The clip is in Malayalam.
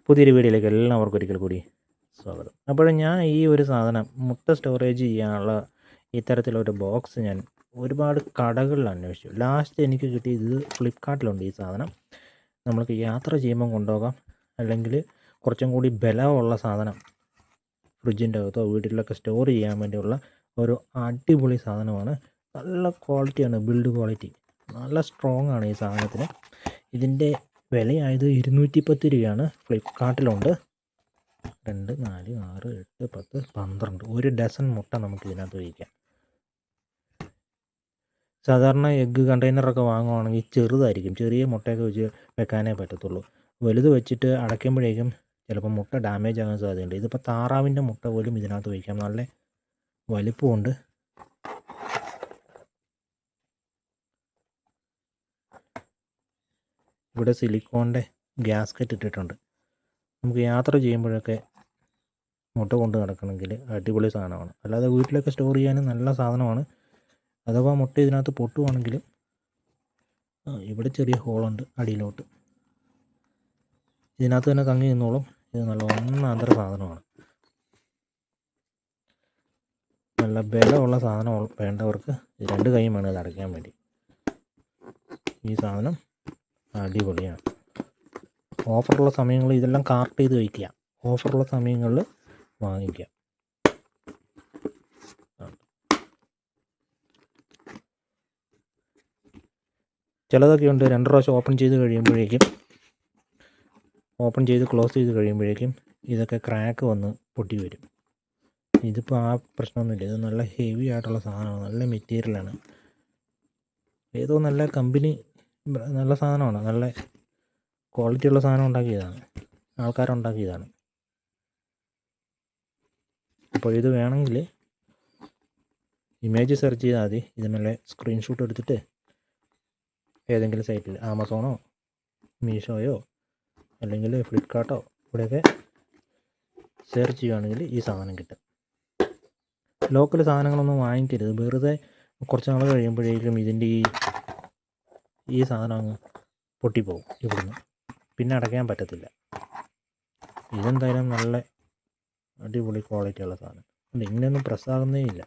പുതിയൊരു വീഡിയോയിലേക്ക് എല്ലാവർക്കും ഒരിക്കൽ കൂടി സ്വാഗതം. അപ്പോൾ ഞാൻ ഈ ഒരു സാധനം മുട്ട സ്റ്റോറേജ് ചെയ്യാനുള്ള ഇത്തരത്തിലൊരു ബോക്സ് ഞാൻ ഒരുപാട് കടകളിൽ അന്വേഷിച്ചു. ലാസ്റ്റ് എനിക്ക് കിട്ടിയത് ഫ്ലിപ്കാർട്ടിലുണ്ട്. ഈ സാധനം നമ്മൾക്ക് യാത്ര ചെയ്യുമ്പം കൊണ്ടുപോകാം, അല്ലെങ്കിൽ കുറച്ചും കൂടി ബലമുള്ള സാധനം ഫ്രിഡ്ജിൻ്റെ അകത്തോ വീട്ടിലൊക്കെ സ്റ്റോർ ചെയ്യാൻ വേണ്ടിയുള്ള ഒരു അടിപൊളി സാധനമാണ്. നല്ല ക്വാളിറ്റിയാണ്, ബിൽഡ് ക്വാളിറ്റി നല്ല സ്ട്രോങ് ആണ് ഈ സാധനത്തിന്. ഇതിൻ്റെ വിലയായത് 210 രൂപയാണ്. ഫ്ലിപ്കാർട്ടിലുണ്ട്. 2, 4, 6, 8, 10, 12 ഒരു ഡസൻ മുട്ട നമുക്ക് ഇതിനകത്ത് വയ്ക്കാം. സാധാരണ എഗ്ഗ് കണ്ടെയ്നറൊക്കെ വാങ്ങുവാണെങ്കിൽ ചെറുതായിരിക്കും, ചെറിയ മുട്ടയൊക്കെ വെച്ച് വെക്കാനേ പറ്റത്തുള്ളൂ. വലുത് വെച്ചിട്ട് അടയ്ക്കുമ്പോഴേക്കും ചിലപ്പോൾ മുട്ട ഡാമേജ് ആകാൻ സാധ്യതയുണ്ട്. ഇതിപ്പോൾ താറാവിൻ്റെ മുട്ട പോലും ഇതിനകത്ത് വയ്ക്കാം. നല്ല വലിപ്പമുണ്ട്. ഇവിടെ സിലിക്കോണിൻ്റെ ഗ്യാസ്കറ്റ് ഇട്ടിട്ടുണ്ട്. നമുക്ക് യാത്ര ചെയ്യുമ്പോഴൊക്കെ മുട്ട കൊണ്ട് നടക്കണമെങ്കിൽ അടിപൊളി സാധനമാണ്. അല്ലാതെ വീട്ടിലൊക്കെ സ്റ്റോർ ചെയ്യാനും നല്ല സാധനമാണ്. അഥവാ മുട്ട ഇതിനകത്ത് പൊട്ടുവാണെങ്കിലും ഇവിടെ ചെറിയ ഹോളുണ്ട് അടിയിലോട്ട്, ഇതിനകത്ത് തന്നെ തങ്ങി നിന്നോളും. ഇത് നല്ല ഒന്നാന്തര സാധനമാണ്. നല്ല ബലമുള്ള സാധനം വേണ്ടവർക്ക് 2 കൈയും വേണം ഇത് അടയ്ക്കാൻ വേണ്ടി. ഈ സാധനം അടിപൊളിയാണ്. ഓഫറുള്ള സമയങ്ങളിൽ ഇതെല്ലാം കാർട്ട് ചെയ്ത് വയ്ക്കുക. ഓഫറുള്ള സമയങ്ങളിൽ വാങ്ങിക്കുക. ചിലതൊക്കെ ഉണ്ട് 2 പ്രാവശ്യം ഓപ്പൺ ചെയ്ത് ക്ലോസ് ചെയ്ത് കഴിയുമ്പോഴേക്കും ഇതൊക്കെ ക്രാക്ക് വന്ന് പൊട്ടി വരും. ഇതിപ്പോൾ ആ പ്രശ്നമൊന്നുമില്ല. ഇത് നല്ല ഹെവി ആയിട്ടുള്ള സാധനമാണ്, നല്ല മെറ്റീരിയലാണ്. ഏതോ നല്ല കമ്പനി, നല്ല സാധനമാണ്, നല്ല ക്വാളിറ്റിയുള്ള സാധനം ഉണ്ടാക്കിയതാണ്, ആൾക്കാരുണ്ടാക്കിയതാണ്. അപ്പോൾ ഇത് വേണമെങ്കിൽ ഇമേജ് സെർച്ച് ചെയ്താൽ മതി. ഇതിനുള്ള സ്ക്രീൻഷോട്ട് എടുത്തിട്ട് ഏതെങ്കിലും സൈറ്റിൽ ആമസോണോ മീഷോയോ അല്ലെങ്കിൽ ഫ്ലിപ്കാർട്ടോ ഇവിടെയൊക്കെ സെർച്ച് ചെയ്യുകയാണെങ്കിൽ ഈ സാധനം കിട്ടും. ലോക്കൽ സാധനങ്ങളൊന്നും വാങ്ങിക്കരുത്. വെറുതെ കുറച്ച് നാൾ കഴിയുമ്പോഴേക്കും ഇതിൻ്റെ ഈ സാധനം അങ്ങ് പൊട്ടിപ്പോവും ഇവിടുന്ന്, പിന്നെ അടയ്ക്കാൻ പറ്റത്തില്ല. ഇതെന്തായാലും നല്ല അടിപൊളി ക്വാളിറ്റിയുള്ള സാധനം. ഇങ്ങനെയൊന്നും പ്രസ്സാകുന്നേ ഇല്ല.